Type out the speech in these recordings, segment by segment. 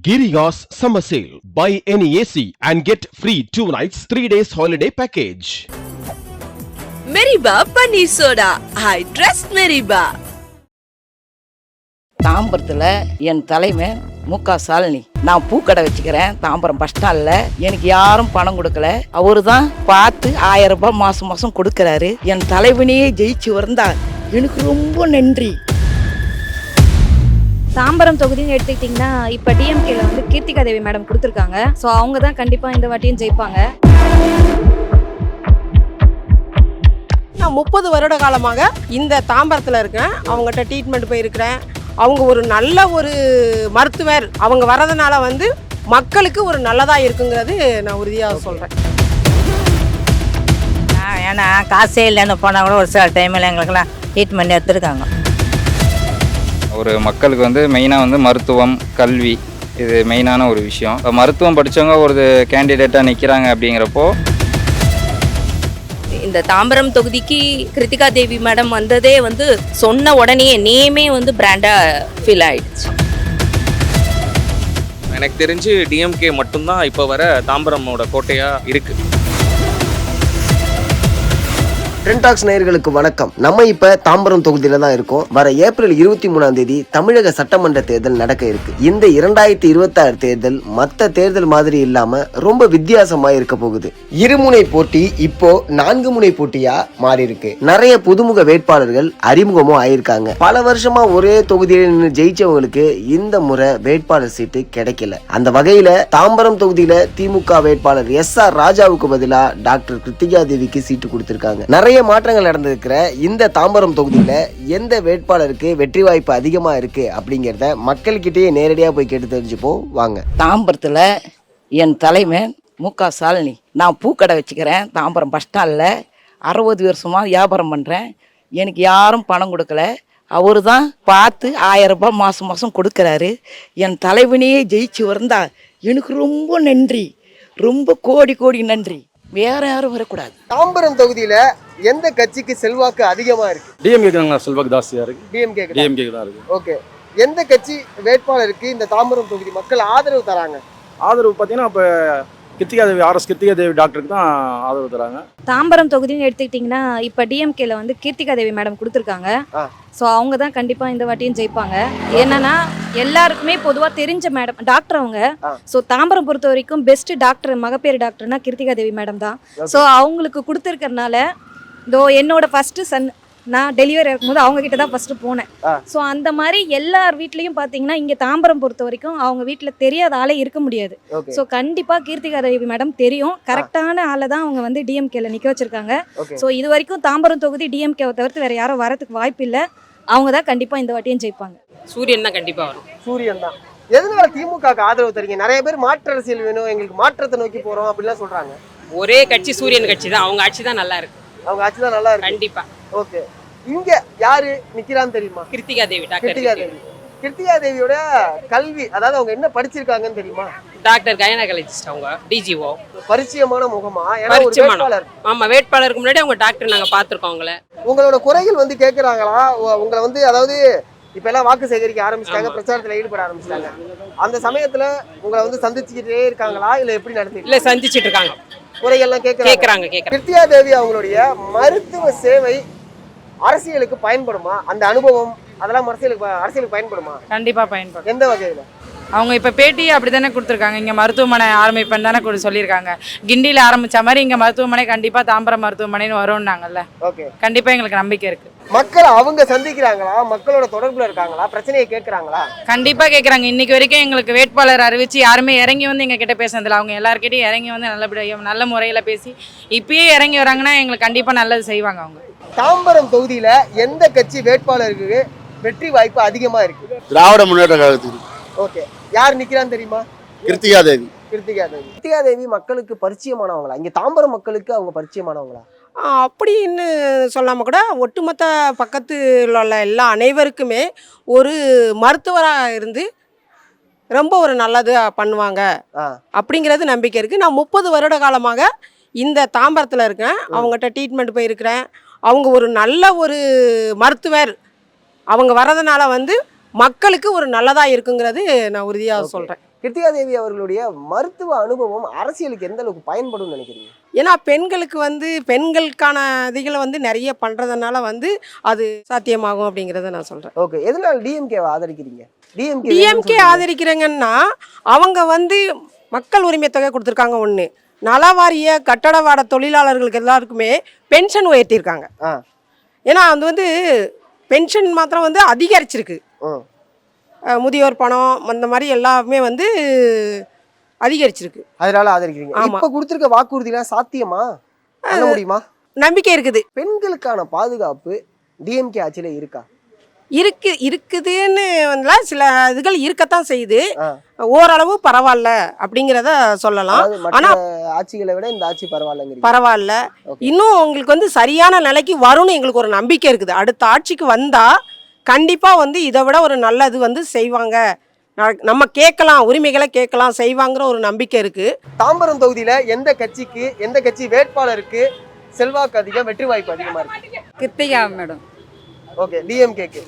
Giriya's summer sale. Buy any AC and get free 2 nights, 3 days holiday package. Meriba Paneer Soda. I trust Meriba. தாம்பரத்தில் என் தலைமை முக ஸ்டாலினி. நான் பூக்கடை வச்சுக்கிறேன் Tambaram bus ஸ்டாண்டில். எனக்கு யாரும் பணம் கொடுக்கல, அவரு தான் பார்த்து 1000 ரூபாய் மாதம் மாதம் கொடுக்குறாரு. என் தலைவனையே ஜெயிச்சு வந்தா எனக்கு ரொம்ப நன்றி. தாம்பரம் தொகுதின்னு எடுத்துக்கிட்டிங்கன்னா இப்போ டிஎம்கேல வந்து கீர்த்திகா தேவி மேடம் கொடுத்துருக்காங்க. ஸோ அவங்க தான் கண்டிப்பாக இந்த வாட்டியும் ஜெயிப்பாங்க. நான் 30 வருட காலமாக இந்த தாம்பரத்தில் இருக்கேன். அவங்ககிட்ட ட்ரீட்மெண்ட் போயிருக்கிறேன். அவங்க ஒரு நல்ல ஒரு மருத்துவர். அவங்க வர்றதுனால வந்து மக்களுக்கு ஒரு நல்லதாக இருக்குங்கிறது நான் உறுதியாக சொல்கிறேன். ஏன்னா காசே இல்லைன்னு போனால் கூட ஒரு சில டைமில் எங்களுக்கெல்லாம் ட்ரீட்மெண்ட் எடுத்துருக்காங்க. ஒரு மக்களுக்கு வந்து மெயினாக வந்து மருத்துவம், கல்வி, இது மெயினான ஒரு விஷயம். இப்போ மருத்துவம் படித்தவங்க ஒரு கேண்டிடேட்டாக நிற்கிறாங்க அப்படிங்கிறப்போ இந்த தாம்பரம் தொகுதிக்கு கிருத்திகா தேவி மேடம் வந்ததே வந்து சொன்ன உடனே நேமே வந்து பிராண்டா ஃபீல் ஆயிடுச்சு. எனக்கு தெரிஞ்சு டிஎம்கே மட்டும்தான் இப்போ வர தாம்பரமோட கோட்டையா இருக்கு. ட்ரெண்ட் டாக்ஸ் நேயர்களுக்கு வணக்கம். நம்ம இப்ப தாம்பரம் தொகுதியில தான் இருக்கோம். வர ஏப்ரல் 23ஆம் தேதி தமிழக சட்டமன்ற தேர்தல் நடக்க இருக்கு. இந்த 2026 தேர்தல் மத்த தேர்தல் மாதிரி இல்லாம ரொம்ப வித்தியாசமா இருக்க போகுது. இருமுனை போட்டி இப்போ 4 முனை போட்டியா மாறி இருக்கு. நிறைய புதுமுக வேட்பாளர்கள் அறிமுகமும் ஆயிருக்காங்க. பல வருஷமா ஒரே தொகுதியில நின்று ஜெயிச்சவங்களுக்கு இந்த முறை வேட்பாளர் சீட்டு கிடைக்கல. அந்த வகையில தாம்பரம் தொகுதியில திமுக வேட்பாளர் SR ராஜாவுக்கு பதிலா டாக்டர் கிருத்திகா தேவிக்கு சீட்டு கொடுத்திருக்காங்க. நிறைய மாற்றங்கள் நடந்திருக்கிற இந்த தாம்பரம் தொகுதியில எந்த வேட்பாளருக்கு வெற்றி வாய்ப்பு அதிகமா இருக்கு அப்படிங்கிறத மக்கள்கிட்டயே நேரடியா போய் கேட்டு தெரிஞ்சுப்போம் வாங்க. தாம்பரத்தில் என் தலைமை முக ஸ்டாலினி. நான் பூக்கடை வச்சுக்கிறேன் தாம்பரம் பஸ் ஸ்டாண்டில். 60 வருஷமாக வியாபாரம் பண்ணுறேன். எனக்கு யாரும் பணம் கொடுக்கல, அவரு தான் பார்த்து 1000 ரூபாய் மாதம் மாதம் கொடுக்குறாரு. என் தலைவனையே ஜெயிச்சு வந்தா எனக்கு ரொம்ப நன்றி, ரொம்ப கோடி கோடி நன்றி. வேற யாரும் வரக்கூடாது. தாம்பரம் தொகுதியில எந்த கட்சிக்கு செல்வாக்கு அதிகமா இருக்கு? டிஎம்கே தான் செல்வாக்கு ஜாஸ்தியா இருக்கு. டிஎம்கே தான் இருக்கு. ஓகே, எந்த கட்சி வேட்பாளருக்கு இந்த தாம்பரம் தொகுதி மக்கள் ஆதரவு தராங்க? ஆதரவு பார்த்தீங்கன்னா இப்போ கிருத்திகா தேவி டாக்டருக்கு தான் ஆதரவு தராங்க. தாம்பரம் தொகுதின்னு எடுத்துக்கிட்டிங்கன்னா இப்போ டிஎம்கேல வந்து கீர்த்திகா தேவி மேடம் கொடுத்துருக்காங்க. ஸோ அவங்க தான் கண்டிப்பாக இந்த வாட்டியும் ஜெயிப்பாங்க. என்னன்னா எல்லாருக்குமே பொதுவாக தெரிஞ்ச மேடம் டாக்டர் அவங்க. ஸோ தாம்பரம் பொறுத்த வரைக்கும் பெஸ்ட் டாக்டர், மகப்பேறு டாக்டர்னா கீர்த்திகா தேவி மேடம் தான். ஸோ அவங்களுக்கு கொடுத்துருக்கறனால என்னோட ஃபர்ஸ்ட் சன் நான் டெலிவரி இருக்கும்போது அவங்க கிட்ட தான் ஃபர்ஸ்ட் போனேன். ஸோ அந்த மாதிரி எல்லார் வீட்லேயும் பார்த்தீங்கன்னா இங்கே தாம்பரம் பொறுத்த வரைக்கும் அவங்க வீட்டில் தெரியாத ஆளே இருக்க முடியாது. ஸோ கண்டிப்பாக கீர்த்திகா தேவி மேடம் தெரியும். கரெக்டான ஆளை தான் அவங்க வந்து டிஎம்கேல நிற்க வச்சிருக்காங்க. ஸோ இது வரைக்கும் தாம்பரம் தொகுதி டிஎம்கேவை தவிர்த்து வேற யாரும் வரதுக்கு வாய்ப்பு இல்லை. அவங்க தான் கண்டிப்பாக இந்த வாட்டியும் ஜெயிப்பாங்க. சூரியன் தான் கண்டிப்பாக வரும். சூரியன் தான். எதனால திமுகக்கு ஆதரவு தரீங்க? நிறைய பேர் மாற்று அரசியல் வேணும், எங்களுக்கு மாற்றத்தை நோக்கி போறோம் அப்படிலாம் சொல்றாங்க. ஒரே கட்சி சூரியன் கட்சி தான். அவங்க ஆட்சி தான் நல்லா இருக்கு. அவங்க ஆட்சி தான் நல்லா இருக்கு. கண்டிப்பா. ஓகே, இங்க யாரு நிக்கிறான்னு தெரியுமா? கிருத்திகா தேவி. கிருத்திகா தேவி. கிருத்திகா தேவியோட கல்வி, அதாவது அவங்க என்ன படிச்சிருக்காங்கன்னு தெரியுமா? டாக்டர் கைனகாலஜிஸ்ட், அவங்க டிஜிஓ. பரிச்சயமான முகமா? ஏன்னா ஒரு வேட்பாளர். ஆமா, வேட்பாளருக்கு முன்னாடி அவங்க டாக்டர் நாங்க பாத்துருக்கோம். அவங்கள உங்களோட குறைகள் வந்து கேட்கறாங்களா? உங்களை வந்து அதாவது இப்ப எல்லாம் வாக்கு சேகரிக்க ஆரம்பிச்சிட்டாங்க, பிரச்சாரத்துல ஈடுபட ஆரம்பிச்சிட்டாங்க. அந்த சமயத்துல உங்களை வந்து சந்திச்சுக்கிட்டே இருக்காங்களா இல்ல எப்படி நடத்தி? இல்ல, சந்திச்சிட்டு இருக்காங்க. குறைகள்லாம் கேட்கறாங்க. கிருத்திகா தேவி அவங்களுடைய மருத்துவ சேவை அரசியலுக்கு பயன்படுமா? அந்த அனுபவம் அதெல்லாம் அரசியலுக்கு பயன்படுமா? கண்டிப்பாக பயன்படும். எந்த வகையில்? அவங்க இப்போ பேட்டி அப்படி தானே கொடுத்துருக்காங்க. இங்கே மருத்துவமனை ஆரம்பிப்பேன்னு தானே சொல்லியிருக்காங்க. கிண்டியில் ஆரம்பித்த மாதிரி இங்கே மருத்துவமனை கண்டிப்பாக தாம்பரம் மருத்துவமனைன்னு வரும்னாங்கல்ல. ஓகே, கண்டிப்பாக எங்களுக்கு நம்பிக்கை இருக்குது. மக்கள் அவங்க சந்திக்கிறாங்களா? மக்களோட தொடர்பில் இருக்காங்களா? பிரச்சனையை கேட்குறாங்களா? கண்டிப்பாக கேட்குறாங்க. இன்னைக்கு வரைக்கும் எங்களுக்கு வேட்பாளர் அறிவிச்சு யாருமே இறங்கி வந்து எங்கள் கிட்ட பேசுனதில்ல. அவங்க எல்லாருக்கிட்டையும் இறங்கி வந்து நல்லபடியாக நல்ல முறையில் பேசி இப்பயே இறங்கி வராங்கன்னா எங்களுக்கு கண்டிப்பாக நல்லது செய்வாங்க. அவங்க தாம்பரம் தொகுதியில் எந்த கட்சி வேட்பாளருக்கு வெற்றி வாய்ப்பு அதிகமாக இருக்கு? திராவிட முன்னேற்ற கழகத்துக்கு. ஓகே, யார் நிற்கிறான்னு தெரியுமா? கிருத்திகா தேவி. கிருத்திகா தேவி மக்களுக்கு பரிச்சயமானவங்களா? இங்கே தாம்பரம் மக்களுக்கு அவங்க பரிச்சயமானவங்களா? அப்படின்னு சொல்லாமல் கூட ஒட்டுமொத்த பக்கத்தில் உள்ள எல்லா அனைவருக்குமே ஒரு மருத்துவராக இருந்து ரொம்ப ஒரு நல்லது பண்ணுவாங்க அப்படிங்கிறது நம்பிக்கை இருக்குது. நான் 30 வருட காலமாக இந்த தாம்பரத்தில் இருக்கேன். அவங்ககிட்ட ட்ரீட்மெண்ட் போயிருக்கிறேன். அவங்க ஒரு நல்ல ஒரு மருத்துவர். அவங்க வர்றதுனால வந்து மக்களுக்கு ஒரு நல்லதாக இருக்குங்கிறது நான் உறுதியாக சொல்கிறேன். கிருத்திகா தேவி அவர்களுடைய மருத்துவ அனுபவம் அரசியலுக்கு எந்த அளவுக்கு பயன்படும் நினைக்கிறீங்க? ஏன்னா பெண்களுக்கு வந்து பெண்களுக்கான இதுகளை வந்து நிறைய பண்ணுறதுனால வந்து அது சாத்தியமாகும் அப்படிங்கிறத நான் சொல்கிறேன். ஓகே, எதனால டிஎம்கேவை ஆதரிக்கிறீங்க? டிஎம்கே ஆதரிக்கிறேங்கன்னா அவங்க வந்து மக்கள் உரிமை தொகை கொடுத்துருக்காங்க. ஒன்று, நலவாரிய கட்டடவாட தொழிலாளர்களுக்கு எல்லாருக்குமே பென்ஷன் உயர்த்தியிருக்காங்க. ஏன்னா அது வந்து பென்ஷன் மாத்திரம் வந்து அதிகரிச்சிருக்கு. முதியோர் பணம் அந்த மாதிரி எல்லாமே வந்து அதிகரிச்சிருக்கு. அதனால ஆதரிக்கிறீங்க. இப்ப கொடுத்திருக்க வாக்குறுதிலாம் சாத்தியமா பண்ண முடியுமா? நம்பிக்கை இருக்குது. பெண்களுக்கான பாதுகாப்பு டிஎம்கே ஆட்சியில இருக்கா? இருக்குதுன்னு வந்து சில இதுகள் இருக்கத்தான் செய்யுது. ஓரளவு பரவாயில்ல அப்படிங்கிறத சொல்லலாம். ஆனா ஆட்சிகளை விட இந்த ஆட்சி பரவாயில்ல. இன்னும் உங்களுக்கு வந்து சரியான நிலைக்கு வரும்னு எங்களுக்கு ஒரு நம்பிக்கை இருக்குது. அடுத்த ஆட்சிக்கு வந்தா கண்டிப்பா வந்து இதை விட ஒரு நல்லது வந்து செய்வாங்க. நம்ம கேட்கலாம், உரிமைகளை கேட்கலாம், செய்வாங்கிற ஒரு நம்பிக்கை இருக்கு. தாம்பரம் தொகுதியில எந்த கட்சி வேட்பாளருக்கு செல்வாக்கு அதிகம், வெற்றி வாய்ப்பு அதிகமா இருக்கு? கிருத்திகா மேடம். ஓகே, டிஎம்கேக்கு.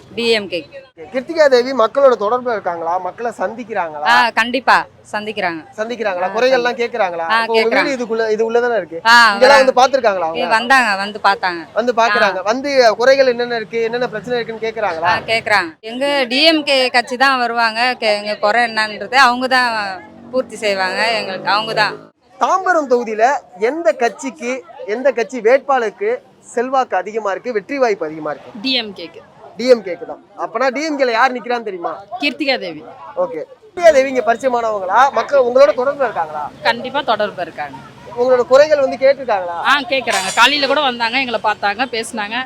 கிருத்திகா தேவி மக்களோட தொடர்புல இருக்காங்களா? மக்களை சந்திக்கிறாங்களா? கண்டிப்பா சந்திக்கிறாங்களா? குறைகள்லாம் கேக்குறாங்களா? உங்க வீடு இது உள்ளதானே இருக்கு. இதெல்லாம் வந்து பாத்துருக்காங்களா? வந்தாங்க, வந்து பார்த்தாங்க, வந்து பாக்குறாங்க. வந்து குறைகள் என்னென்ன இருக்கு, என்னென்ன பிரச்சனை இருக்குன்னு கேக்குறாங்களா? கேக்குறாங்க. எங்க டிஎம்கே கட்சி தான் வருவாங்க. எங்க குறை என்னன்றது அவங்க தான் பூர்த்தி செய்வாங்க. எங்களுக்கு அவங்க தான். தாம்பரம் தொகுதியில எந்த கட்சி வேட்பாளருக்கு செல்வாக்கு அதிகமா இருக்கு, வெற்றி வாய்ப்பு அதிகமா இருக்கு? டிஎம்கேக்கு தான். அப்பனா டிஎம்கேல யார் நிக்கிறான்னு தெரியுமா? கீர்த்திகா தேவி. ஓகே, கீர்த்திகா தேவி இங்க பரிச்சயமானவங்களா? மக்கள் உங்களோட தொடர்பு இருக்காங்களா? கண்டிப்பா தொடர்பு இருக்காங்க. உங்களோட குறைகள் வந்து கேட்டிருக்காங்களா? கேக்குறாங்க. காலையில கூட வந்தாங்க, எங்களை பார்த்தாங்க, பேசினாங்க.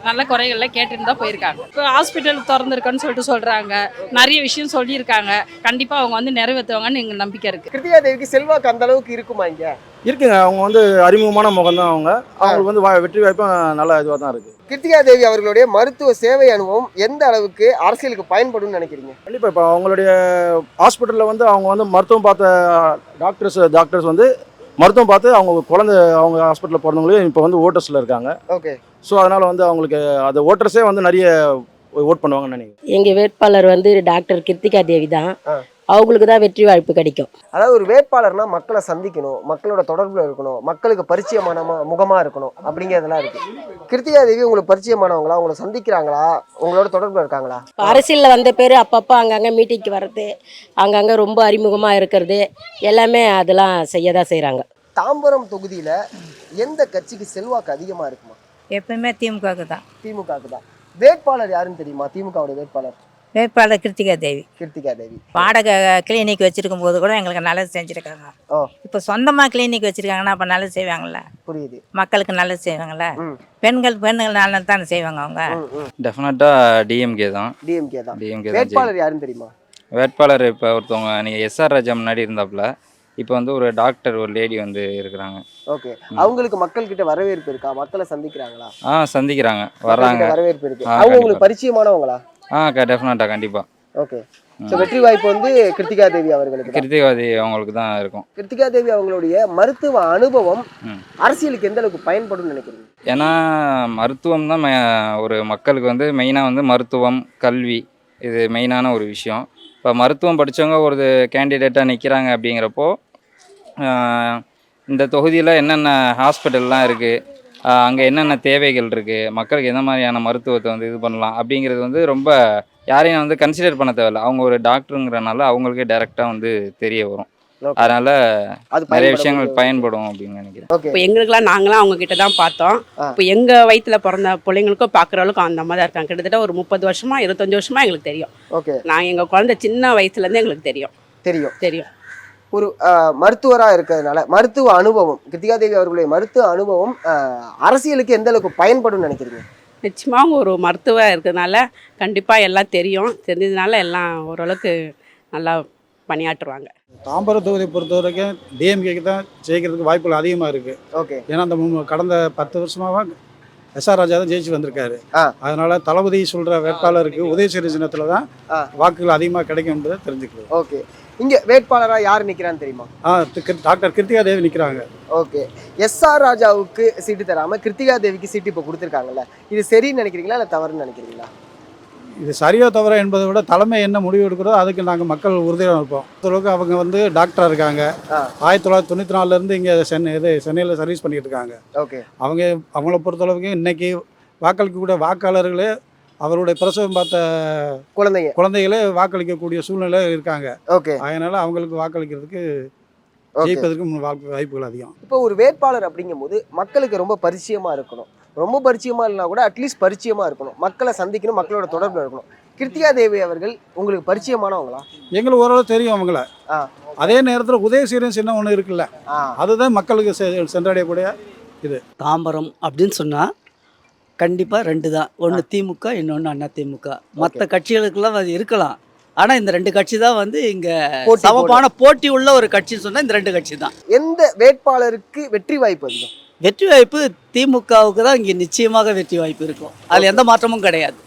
நல்ல குறைகள்ல கேட்டுட்டு தான் போயிருக்காங்க. இப்போ ஹாஸ்பிட்டல் திறந்துருக்குன்னு சொல்றாங்க. நிறைய விஷயம் சொல்லியிருக்காங்க. கண்டிப்பா அவங்க வந்து நிறைவேற்றுவாங்கன்னு எங்க நம்பிக்கை இருக்கு. கிருத்திகா தேவிக்கு செல்வாக்கு அந்த அளவுக்கு இருக்குமா? இங்க இருக்குங்க. அவங்க வந்து அறிமுகமான முகம் தான். அவங்களுக்கு வந்து வெற்றி வாய்ப்பும் நல்ல இதுவாக தான் இருக்கு. கிருத்திகா தேவி அவர்களுடைய மருத்துவ சேவை அனுபவம் எந்த அளவுக்கு அரசியலுக்கு பயன்படும் நினைக்கிறீங்க? கண்டிப்பாக இப்போ அவங்களுடைய ஹாஸ்பிட்டலில் வந்து அவங்க வந்து மருத்துவம் பார்த்த டாக்டர்ஸ் வந்து மருத்துவம் பார்த்து அவங்க ஹாஸ்பிட்டலில் பிறந்தவங்களே இப்போ வந்து ஓட்டர்ஸில் இருக்காங்க. ஓகே, ஸோ அதனால் வந்து அவங்களுக்கு அந்த ஓட்டர்ஸே வந்து நிறைய ஓட் பண்ணுவாங்கன்னு நினைக்கிறேன். எங்கள் வேட்பாளர் வந்து டாக்டர் கிருத்திகா தேவி தான். அவங்களுக்கு தான் வெற்றி வாய்ப்பு கிடைக்கும். அதாவது ஒரு வேட்பாளர்னா மக்களை சந்திக்கணும், மக்களோட தொடர்புல இருக்கணும், மக்களுக்கு பரிச்சயமான முகமா இருக்கணும் அப்படிங்கிறதெல்லாம் இருக்கு. கிருத்திகா தேவி உங்களுக்கு பரிச்சயமானவங்களா? உங்களை சந்திக்கிறாங்களா? உங்களோட தொடர்புல இருக்காங்களா? அரசியலில் வந்த பேர் அப்பப்போ அங்கங்கே மீட்டிங்க்கு வர்றது, அங்கங்கே ரொம்ப அறிமுகமாக இருக்கிறது எல்லாமே அதெல்லாம் செய்ய தான் செய்கிறாங்க. தாம்பரம் தொகுதியில எந்த கட்சிக்கு செல்வாக்கு அதிகமா இருக்குமா? எப்பவுமே திமுகவுக்கு தான். திமுகவுக்கு தான். வேட்பாளர் யாருன்னு தெரியுமா? திமுகவுடைய வேட்பாளர் கிருத்திகா தேவி. வாடகை கிளினிக் வச்சிருக்கும் போது கூட எங்களுக்கு நல்லது செஞ்சுருக்காங்க. இப்போ சொந்தமாக கிளினிக் வச்சிருக்காங்கன்னா அப்போ நல்லது செய்வாங்கல்ல. புரியுது. மக்களுக்கு நல்லது செய்வாங்கல்ல. பெண்கள் நல்லது தானே செய்வாங்க அவங்க. டெஃபினட்டாக டிஎம்கே தான். வேட்பாளர் யாருன்னு தெரியுமா? வேட்பாளர் இப்போ ஒருத்தவங்க நீங்கள் எஸ்ஆர் ராஜா முன்னாடி இருந்தாப்புல, இப்போ வந்து ஒரு டாக்டர் ஒரு லேடி வந்து இருக்கிறாங்க. ஓகே, அவங்களுக்கு மக்கள் கிட்ட வரவேற்பு இருக்கா? மக்களை சந்திக்கிறாங்களா? சந்திக்கிறாங்க, வர்றாங்க. வரவேற்பு இருக்கு. அவங்க உங்களுக்கு பரிச்சயமானவங்களா? டெஃபினட்டா கண்டிப்பா. ஓகே, சோ வெற்றி வாய்ப்பு வந்து கிருத்திகா தேவி அவர்களுக்கு. கிருத்திகா தேவி அவங்களுக்கு தான் இருக்கும். கிருத்திகா தேவி அவங்களுடைய மருத்துவ அனுபவம் அரசியலுக்கு எந்த அளவுக்கு பயன்படும் நினைக்கிறீங்க? ஏன்னா மருத்துவம் தான் ஒரு மக்களுக்கு வந்து மெயினாக வந்து மருத்துவம், கல்வி இது மெயினான ஒரு விஷயம். இப்போ மருத்துவம் படித்தவங்க ஒரு கேண்டிடேட்டாக நிற்கிறாங்க அப்படிங்கிறப்போ இந்த தொகுதியில் என்னென்ன ஹாஸ்பிட்டல்லாம் இருக்குது, அங்கே என்னென்ன தேவைகள் இருக்குது, மக்களுக்கு எந்த மாதிரியான மருத்துவத்தை வந்து இது பண்ணலாம் அப்படிங்கிறது வந்து ரொம்ப யாரையும் வந்து கன்சிடர் பண்ண தேவையில்லை. அவங்க ஒரு டாக்டருங்கிறனால அவங்களுக்கே டைரெக்டாக வந்து தெரிய வரும். அதனால நிறைய விஷயங்கள் பயன்படும் அப்படின்னு நினைக்கிறேன். இப்போ எங்களுக்குலாம் நாங்களாம் அவங்க கிட்ட தான் பார்த்தோம். இப்போ எங்கள் வயிற்றுல பிறந்த பிள்ளைங்களுக்கும் பார்க்குற அளவுக்கு அந்த மாதிரி தான் இருக்காங்க. கிட்டத்தட்ட ஒரு 30 வருஷமா 25 வருஷமா எங்களுக்கு தெரியும். ஓகே, நான் எங்கள் குழந்தை சின்ன வயசுலேருந்து எங்களுக்கு தெரியும். ஒரு மருத்துவராக இருக்கிறதுனால மருத்துவ அனுபவம், கிருத்திகா தேவி அவர்களுடைய மருத்துவ அனுபவம் அரசியலுக்கு எந்த அளவுக்கு பயன்படும் நினைக்கிறீங்க? நிச்சயமாக அவங்க ஒரு மருத்துவராக இருக்கிறதுனால கண்டிப்பாக எல்லாம் தெரிஞ்சதுனால எல்லாம் ஓரளவுக்கு நல்லா பணியாற்றுவாங்க. தாம்பரம் தொகுதியை பொறுத்த வரைக்கும் டிஎம்கேக்கு தான் ஜெயிக்கிறதுக்கு வாய்ப்புகள் அதிகமாக இருக்குது. ஓகே, ஏன்னா அந்த கடந்த 10 வருஷமாக எஸ்ஆர் ராஜா தான் ஜெயிச்சு வந்திருக்காரு. அதனால தளபதி சொல்கிற வேட்பாளருக்கு உதயசூரிய சின்னத்தில் தான் வாக்குகள் அதிகமாக கிடைக்கும் என்பதை தெரிஞ்சுக்கிறது. ஓகே, இங்கே வேட்பாளராக யார் நிற்கிறான்னு தெரியுமா? டாக்டர் கிருத்திகா தேவி நிற்கிறாங்க. ஓகே, எஸ்ஆர் ராஜாவுக்கு சீட்டு தராமல் கிருத்திகா தேவிக்கு சீட்டு இப்போ கொடுத்துருக்காங்கல்ல, இது சரின்னு நினைக்கிறீங்களா இல்லை தவறுன்னு நினைக்கிறீங்களா? இது சரியா தவிர என்பதை விட தலைமை என்ன முடிவு எடுக்கிறதோ அதுக்கு நாங்கள் மக்கள் உறுதியாக இருப்போம். பொறுத்தளவுக்கு அவங்க வந்து டாக்டராக இருக்காங்க. 1994 இங்கே சென்னையில் சர்வீஸ் பண்ணிட்டு இருக்காங்க. அவங்கள பொறுத்தளவுக்கு இன்னைக்கு வாக்களிக்கக்கூடிய வாக்காளர்களே அவருடைய பிரசவம் பார்த்த குழந்தைகளே வாக்களிக்கக்கூடிய சூழ்நிலை இருக்காங்க. அதனால அவங்களுக்கு வாக்களிக்கிறதுக்கு ஜெயிப்பதற்கு வாய்ப்புகள் அதிகம். இப்போ ஒரு வேட்பாளர் அப்படிங்கும்போது மக்களுக்கு ரொம்ப பரிச்சயமாக இருக்கணும். ரொம்ப பரிச்சயமாக இல்லைனா கூட அட்லீஸ்ட் பரிச்சயமாக இருக்கணும். மக்களை சந்திக்கணும், மக்களோட தொடர்பில் இருக்கணும். கிருத்திகா தேவி அவர்கள் உங்களுக்கு பரிச்சயமானவங்களா? எங்களுக்கு ஓரளவு தெரியும் அவங்கள. அதே நேரத்தில் உதயசீரன் சின்ன ஒன்று இருக்குல்ல, அதுதான் மக்களுக்கு சென்றடையக்கூடிய இது. தாம்பரம் அப்படின்னு சொன்னால் கண்டிப்பாக 2 தான். ஒன்று திமுக, இன்னொன்று அண்ணா திமுக. மற்ற கட்சிகளுக்கெல்லாம் அது இருக்கலாம். ஆனால் இந்த 2 கட்சி தான் வந்து இங்கே சமமான போட்டி உள்ள ஒரு கட்சின்னு சொன்னால் இந்த 2 கட்சி தான். எந்த வேட்பாளருக்கு வெற்றி வாய்ப்பு அதிகம்? வெற்றி வாய்ப்பு திமுகவுக்கு தான் இங்கே நிச்சயமாக வெற்றி வாய்ப்பு இருக்கும். அதில் எந்த மாற்றமும் கிடையாது.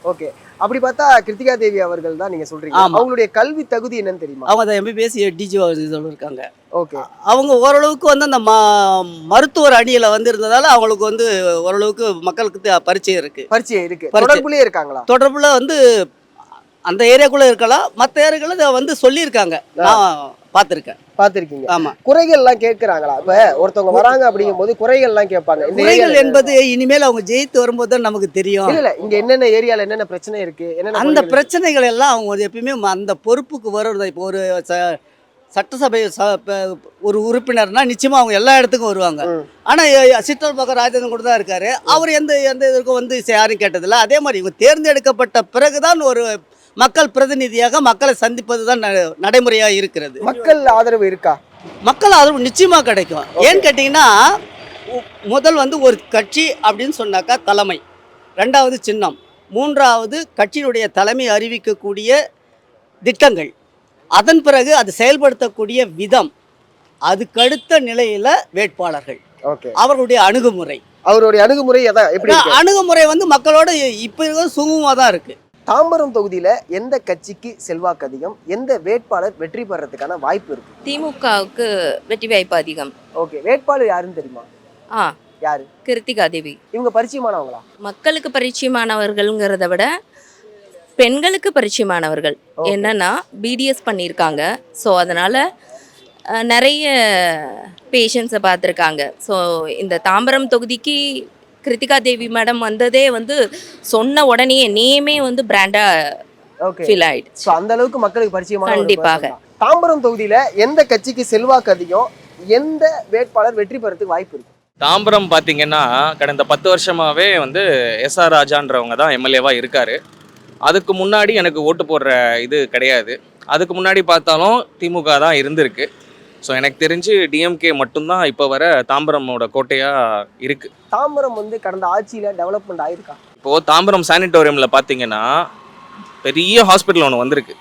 அப்படி பார்த்தா கிருத்திகா தேவி அவர்கள் தான் நீங்க சொல்றீங்க. அவங்களுடைய கல்வி தகுதி என்னன்னு தெரியுமா? அவங்க அதை MBBS டிஜி இருக்காங்க. அவங்க ஓரளவுக்கு வந்து அந்த மருத்துவர் அணியில வந்து இருந்ததால அவங்களுக்கு வந்து ஓரளவுக்கு மக்களுக்கு பரிச்சயம் இருக்கு. தொடர்புலயே இருக்காங்களா? தொடர்புல வந்து அந்த ஏரியாக்குள்ள இருக்கலாம். மற்ற ஏரியாக்குள்ள வந்து சொல்லியிருக்காங்க. நான் பார்த்துருக்கீங்க. ஆமா. குறைகள் எல்லாம் கேட்கறாங்களா? இப்ப ஒருத்தவங்க வராங்க அப்படிங்கும் போது குறைகள் எல்லாம் கேட்பாங்க. குறைகள் என்பது இனிமேல் அவங்க ஜெயித்து வரும்போது தான் நமக்கு தெரியும். இல்ல இங்க என்னென்ன ஏரியால என்னென்ன பிரச்சனை இருக்கு, அந்த பிரச்சனைகள் எல்லாம் அவங்க எப்பயுமே அந்த பொறுப்புக்கு வருவது. இப்போ ஒரு சட்டசபை ஒரு உறுப்பினர்னா நிச்சயமா அவங்க எல்லா இடத்துக்கும் வருவாங்க. ஆனா சிற்றல் பக்கம் ராஜேந்திரன் கூட தான் இருக்காரு. அவர் எந்த இதற்கும் வந்து யாரும் கேட்டதில்லை. அதே மாதிரி இவங்க தேர்ந்தெடுக்கப்பட்ட பிறகுதான் ஒரு மக்கள் பிரதிநிதியாக மக்களை சந்திப்பது தான் நடைமுறையாக இருக்கிறது. மக்கள் ஆதரவு இருக்கா? மக்கள் ஆதரவு நிச்சயமாக கிடைக்கும். ஏன்னு கேட்டிங்கன்னா, முதல் வந்து ஒரு கட்சி அப்படின்னு சொன்னாக்கா தலைமை, 2வது சின்னம், 3வது கட்சியினுடைய தலைமை அறிவிக்கக்கூடிய திட்டங்கள், அதன் பிறகு அது செயல்படுத்தக்கூடிய விதம், அதுக்கடுத்த நிலையில் வேட்பாளர்கள், அவர்களுடைய அணுகுமுறை. அணுகுமுறை வந்து மக்களோட இப்போ இருக்கிற சுமூகமாக தான் இருக்குது. தாம்பரம் தொகுதியில எந்த கட்சிக்கு செல்வாக்கு அதிகம், எந்த வேட்பாளர் வெற்றி பெறறதுக்கான வாய்ப்பு இருக்கு? திமுகவுக்கு வெற்றி வாய்ப்பு அதிகம். வேட்பாளர் யாருன்னு தெரியுமா? யாரு? கிருத்திகா தேவி. இவங்க பரிச்சயமானவங்களா? மக்களுக்கு பரிச்சயமானவர்கள்ங்கிறத விட பெண்களுக்கு பரிச்சயமானவர்கள். என்னன்னா பிடிஎஸ் பண்ணியிருக்காங்க. ஸோ அதனால நிறைய பேஷண்ட்ஸை பார்த்துருக்காங்க. ஸோ இந்த தாம்பரம் தொகுதிக்கு கிருத்திகா தேவி மேடம் வந்ததே வந்து சொன்ன உடனே நேமே வந்து பிராண்டா ஃபீல் ஆயிடுச்சு. ஸோ அந்த அளவுக்கு மக்களுக்கு பரிச்சயமான. கண்டிப்பாக. தாம்பரம் தொகுதியில எந்த கட்சிக்கு செல்வாக்கு அதிகம், எந்த வேட்பாளர் வெற்றி பெறதுக்கு வாய்ப்பு இருக்கு? தாம்பரம் பார்த்தீங்கன்னா கடந்த 10 வருஷமாவே வந்து SR ராஜான்றவங்க தான் எம்எல்ஏவா இருக்காரு. அதுக்கு முன்னாடி எனக்கு ஓட்டு போடுற இது கிடையாது. அதுக்கு முன்னாடி பார்த்தாலும் திமுக தான் இருந்திருக்கு. ஸோ எனக்கு தெரிஞ்சு டிஎம்கே மட்டும்தான் இப்போ வர தாம்பரமோட கோட்டையாக இருக்குது. தாம்பரம் வந்து கடந்த ஆட்சியில் டெவலப்மெண்ட் ஆகிருக்கா? இப்போது தாம்பரம் சானிட்டோரியமில் பார்த்தீங்கன்னா பெரிய ஹாஸ்பிட்டல் ஒன்று வந்திருக்கு.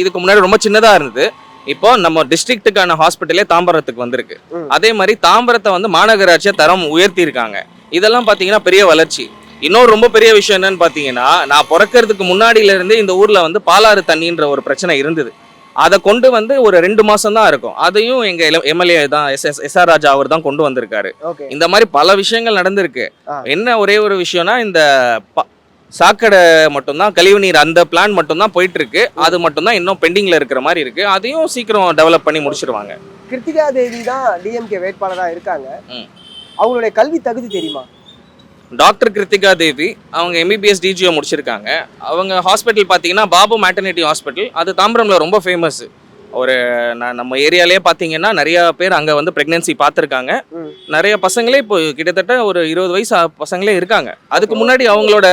இதுக்கு முன்னாடி ரொம்ப சின்னதாக இருந்தது. இப்போ நம்ம டிஸ்ட்ரிக்ட்டுக்கான ஹாஸ்பிட்டலே தாம்பரத்துக்கு வந்திருக்கு. அதே மாதிரி தாம்பரத்தை வந்து மாநகராட்சியை தரம் உயர்த்தியிருக்காங்க. இதெல்லாம் பார்த்தீங்கன்னா பெரிய வளர்ச்சி. இன்னொரு ரொம்ப பெரிய விஷயம் என்னன்னு பார்த்தீங்கன்னா, நான் பிறக்கிறதுக்கு முன்னாடியிலேருந்து இந்த ஊரில் வந்து பாலாறு தண்ணின்ற ஒரு பிரச்சனை இருந்தது. அதை கொண்டு வந்து ஒரு 2 மாசம் தான் இருக்கும். அதையும் எங்க எம்எல்ஏ தான் SR ராஜா அவர் தான் கொண்டு வந்திருக்காரு. இந்த மாதிரி பல விஷயங்கள் நடந்திருக்கு. என்ன ஒரே ஒரு விஷயம்னா, இந்த சாக்கடை மட்டும்தான், கழிவுநீர் அந்த பிளான் மட்டும்தான் போயிட்டு இருக்கு. அது மட்டும்தான் இன்னும் பெண்டிங்ல இருக்கிற மாதிரி இருக்கு. அதையும் சீக்கிரம் டெவலப் பண்ணி முடிச்சிருவாங்க. கிருத்திகா தேவி தான் டிஎம்கே வேட்பாளராக இருக்காங்க. அவங்களுடைய கல்வி தகுதி தெரியுமா? டாக்டர் கிருத்திகா தேவி அவங்க MBBS டிஜிஓ முடிச்சிருக்காங்க. அவங்க ஹாஸ்பிட்டல் பார்த்தீங்கன்னா பாபு மேட்டர்னிட்டி ஹாஸ்பிட்டல், அது தாம்பரமில் ரொம்ப ஃபேமஸ். ஒரு நம்ம ஏரியாலே பார்த்தீங்கன்னா நிறையா பேர் அங்கே வந்து ப்ரெக்னென்சி பார்த்துருக்காங்க. நிறைய பசங்களே இப்போ கிட்டத்தட்ட ஒரு 20 வயசு பசங்களே இருக்காங்க. அதுக்கு முன்னாடி அவங்களோட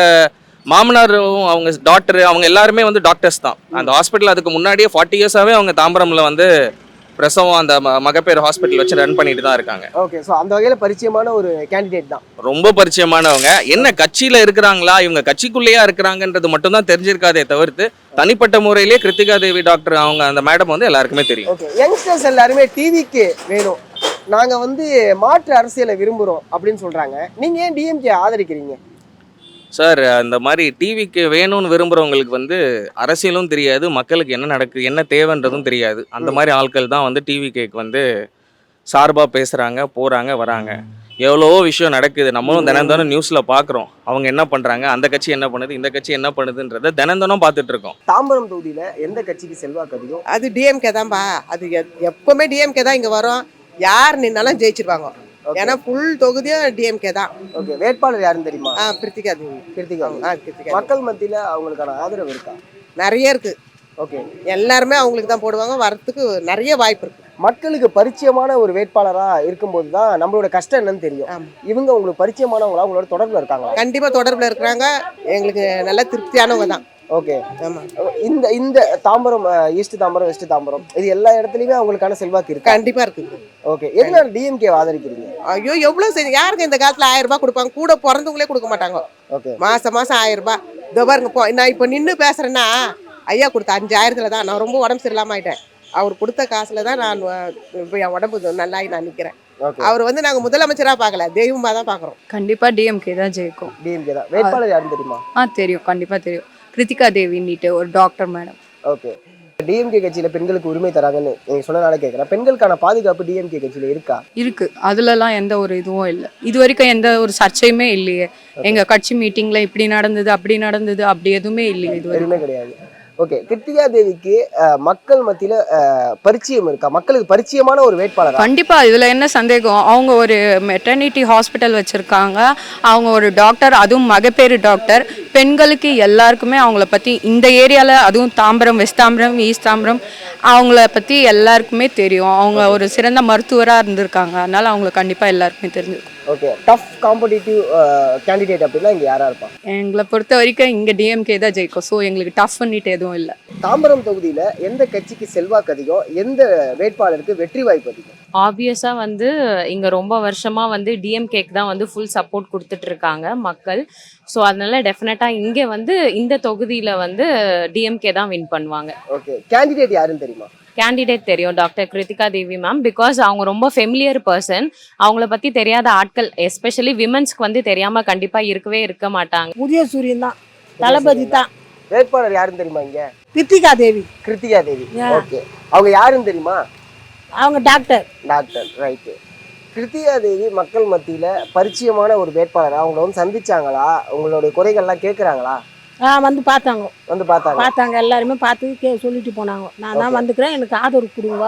மாமனாரும் அவங்க டாக்டர் அவங்க எல்லாருமே வந்து டாக்டர்ஸ் தான். அந்த ஹாஸ்பிட்டல் அதுக்கு முன்னாடியே 40 இயர்ஸாகவே அவங்க தாம்பரமில் வந்து பிரசவம் அந்த மகப்பேறு ஹாஸ்பிட்டல் வச்சு ரன் பண்ணிட்டு தான் இருக்காங்க. ஓகே, ஸோ அந்த வகையில் பரிச்சயமான ஒரு கேண்டிடேட் தான். ரொம்ப பரிச்சயமானவங்க. என்ன கட்சியில் இருக்கிறாங்களா, இவங்க கட்சிக்குள்ளேயா இருக்கிறாங்கன்றது மட்டும் தான் தெரிஞ்சிருக்காதே தவிர்த்து தனிப்பட்ட முறையிலே கிருத்திகா தேவி டாக்டர் அவங்க அந்த மேடம் வந்து எல்லாருக்குமே தெரியும். ஓகே, யங்ஸ்டர்ஸ் எல்லாருமே டிவிக்கு வேணும், நாங்கள் வந்து மாற்று அரசியலை விரும்புகிறோம் அப்படின்னு சொல்கிறாங்க. நீங்கள் ஏன் டிஎம்கே ஆதரிக்கிறீங்க? சார், அந்த மாதிரி டிவிக்கு வேணும்னு விரும்புகிறவங்களுக்கு வந்து அரசியலும் தெரியாது, மக்களுக்கு என்ன நடக்குது என்ன தேவைன்றதும் தெரியாது. அந்த மாதிரி ஆட்கள் தான் வந்து டிவிக்கு வந்து சார்பாக பேசுகிறாங்க, போகிறாங்க, வராங்க. எவ்வளவோ விஷயம் நடக்குது, நம்மளும் தினம் நியூஸ்ல பாக்குறோம். அவங்க என்ன பண்றாங்க, அந்த கட்சி என்ன பண்ணுது, இந்த கட்சி என்ன பண்ணுதுன்றத தினம் பார்த்துட்டு இருக்கோம். தாம்பரம் தொகுதியில எந்த கட்சிக்கு செல்வாக்கு அதிகம்? அது டிஎம்கே தான்பா. அது எப்பவுமே டிஎம்கே தான் இங்க வரும். யார் நின்னாலும் ஜெயிச்சிருவாங்க. ஏன்னா ஃபுல் தொகுதியும் டிஎம்கே தான். ஓகே, வேட்பாளர் யாருன்னு தெரியுமா? கிருத்திகா தேவி. கிருத்திகா. கிருத்திகா. மக்கள் மத்தியில அவங்களுக்கான ஆதரவு இருக்கா? நிறைய இருக்கு. ஓகே, எல்லாருமே அவங்களுக்கு தான் போடுவாங்க. வரத்துக்கு நிறைய வாய்ப்பு இருக்கு. மக்களுக்கு பரிச்சயமான ஒரு வேட்பாளரா இருக்கும்போது தான் நம்மளோட கஷ்டம் என்னன்னு தெரியும். இவங்க உங்களுக்கு பரிச்சயமானவங்களா, உங்களோட தொடர்புல இருக்காங்களா? கண்டிப்பா தொடர்புல இருக்கிறாங்க. எங்களுக்கு நல்ல திருப்தியானவங்க தான். ஓகே, ஆமா. இந்த தாம்பரம், ஈஸ்ட் தாம்பரம், வெஸ்ட் தாம்பரம், இது எல்லா இடத்துலயுமே அவங்களுக்கான செல்வாக்கு இருக்கு. கண்டிப்பா இருக்குது. ஓகே, எதனால டிஎம்கே ஆதரிக்கிறீங்க? ஐயோ, எவ்வளவு யாருக்கு இந்த காலத்துல 1000 ரூபாய் கொடுப்பாங்க? கூட பிறந்தவங்களே கொடுக்க மாட்டாங்க. ஓகே, மாசம் 1000 ரூபாய். இதோ பாருங்க, நான் இப்போ நின்று பேசுறேன்னா ஐயா கொடுத்த 5000 தான். நான் ரொம்ப உடம்பு சரியில்லாம ஆயிட்டேன். அவர் கொடுத்த காசுல தான் நான் இப்போ என் உடம்பு நல்லாயி நான் நிற்கிறேன். அவர் நாங்கள் முதலமைச்சராக பார்க்கல, தெய்வமாக தான் பார்க்குறோம். கண்டிப்பாக டிஎம்கே தான் ஜெயிக்கும். டிஎம்கே தான். வேட்பாளர் யாருன்னு தெரியுமா? தெரியும், கண்டிப்பாக தெரியும். கிருத்திகா தேவின்னுட்டு ஒரு டாக்டர் மேடம். ஓகே, டிஎம்கே கட்சியில பெண்களுக்கு உரிமை தராங்கன்னு நீங்க சொன்னனால கேட்குறேன். பெண்களுக்கான பாதுகாப்பு டிஎம்கே கட்சியில இருக்கா? இருக்கு, அதுலலாம் எந்த ஒரு இதுவும் இல்லை. இது வரைக்கும் எந்த ஒரு சர்ச்சையுமே இல்லையே. எங்க கட்சி மீட்டிங்ல இப்படி நடந்தது அப்படி எதுவுமே இல்லையே இது எதுவுமே கிடையாது. ஓகே, கிருத்திகா தேவிக்கு மக்கள் மத்தியில பரிச்சயம் இருக்கா? மக்களுக்கு பரிச்சயமான ஒரு வேட்பாளர்? கண்டிப்பா, இதுல என்ன சந்தேகம். அவங்க ஒரு மெட்டர்னிட்டி ஹாஸ்பிட்டல் வச்சிருக்காங்க. அவங்க ஒரு டாக்டர், அதுவும் மகப்பேறு டாக்டர். பெண்களுக்கு எல்லாருக்குமே அவங்கள பத்தி இந்த ஏரியால, அதுவும் தாம்பரம், வெஸ்ட் தாம்பரம், ஈஸ்ட் தாம்பரம், அவங்கள பத்தி எல்லாருக்குமே தெரியும். அவங்க ஒரு சிறந்த மருத்துவராக இருந்திருக்காங்க. அதனால அவங்கள கண்டிப்பா எல்லாருக்குமே தெரிஞ்சிருக்கும். ஓகே, டஃப் காம்படிட்டிவ் கேண்டிடேட் அப்படின்னா இங்கே யாரா இருப்பாங்க? எங்களை பொறுத்த வரைக்கும் இங்கே டிஎம்கே தான் ஜெயிக்கும். ஸோ எங்களுக்கு டஃப் பண்ணிட்டு எதுவும் இல்லை. தாம்பரம் தொகுதியில் எந்த கட்சிக்கு செல்வாக்கு அதிகம், எந்த வேட்பாளருக்கு வெற்றி வாய்ப்பு அதிகம்? ஆப்வியஸாக இங்கே ரொம்ப வருஷமாக டிஎம்கேக்கு தான் ஃபுல் சப்போர்ட் கொடுத்துட்டு இருக்காங்க மக்கள். ஸோ அதனால டெஃபினட்டாக இங்கே இந்த தொகுதியில் டிஎம்கே தான் வின் பண்ணுவாங்க. ஓகே, கேண்டிடேட் யாருன்னு தெரியுமா? கேண்டிடேட் தெரியும், doctor Kiruthika Devi ma'am. Because அவங்க ரொம்ப ஃபெமிலியர் பர்சன். அவங்கள பற்றி தெரியாத ஆட்கள், எஸ்பெஷலி விமன்ஸ்க்கு தெரியாமல் கண்டிப்பாக இருக்க மாட்டாங்க. புதிய சூரியன் தான், தளபதி தான். வேட்பாளர் யாருன்னு தெரியுமா இங்க? கிருத்திகா தேவி. கிருத்திகா தேவி. ஓகே, அவங்க யாருன்னு தெரியுமா? அவங்க doctor. Doctor, right. Kiruthika Devi மக்கள் மத்தியில பரிச்சயமான ஒரு வேட்பாளர். அவங்கள சந்திச்சாங்களா? உங்களுடைய குறைகள்லாம் கேட்குறாங்களா? வந்து பார்த்தாங்க. பார்த்தாங்க. எல்லாருமே பார்த்து சொல்லிட்டு போனாங்க. நான் தான் வந்துக்கிறேன், எனக்கு ஆதரவு கொடுங்க.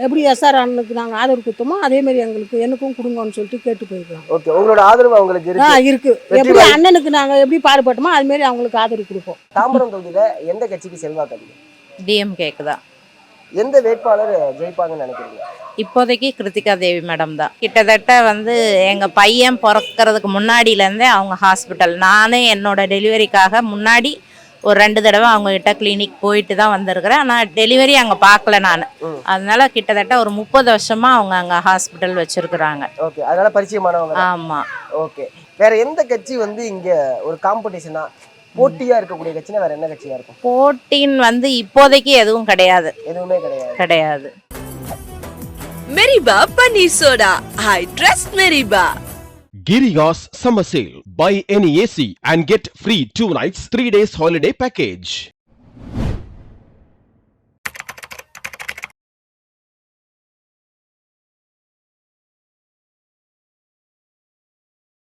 எப்படி எஸ்ஆர் அண்ணனுக்கு நாங்கள் ஆதரவு கொடுத்தோமோ அதே மாதிரி எனக்கும் கொடுங்கன்னு சொல்லிட்டு கேட்டு போயிருக்கோம். ஓகே, உங்களோட ஆதரவு அவங்களுக்கு இருக்கு. எப்படி அண்ணனுக்கு நாங்கள் எப்படி பாடுபட்டோமோ அது மாதிரி அவங்களுக்கு ஆதரவு கொடுப்போம். தாம்பரம் தொகுதியில எந்த கட்சிக்கு செல்வாக்கு அதிகம்? டிஎம்கேக்கு தான். எந்த வேட்பாளர் ஜெயிப்பாங்கன்னு நினைக்கிறீங்க? இப்போதைக்கு கிருத்திகா தேவி மேடம் தான். கிட்டத்தட்ட எங்கள் பையன் பிறக்கிறதுக்கு முன்னாடியிலேருந்தே அவங்க ஹாஸ்பிட்டல், நானே என்னோட டெலிவரிக்காக முன்னாடி ஒரு 2 தடவை அவங்ககிட்ட கிளினிக் போயிட்டு தான் வந்திருக்கிறேன். ஆனால் டெலிவரி அங்கே பார்க்கல நான். அதனால கிட்டத்தட்ட ஒரு 30 வருஷமா அவங்க அங்கே ஹாஸ்பிட்டல் வச்சிருக்கிறாங்க. ஓகே, அதனால பரிச்சயமானவங்க. ஆமாம். ஓகே, வேற எந்த கட்சி இங்க ஒரு காம்படிஷனா போட்டியா இருக்கக்கூடிய கட்சினா வேற என்ன கட்சியா இருக்கும்? போட்டின்னு இப்போதைக்கு எதுவும் கிடையாது. எதுவுமே கிடையாது. மெரிபா பன்னீர் soda. I trust Meriba. Giriga's summer sale. Buy any AC and get free 2 nights 3 days holiday package.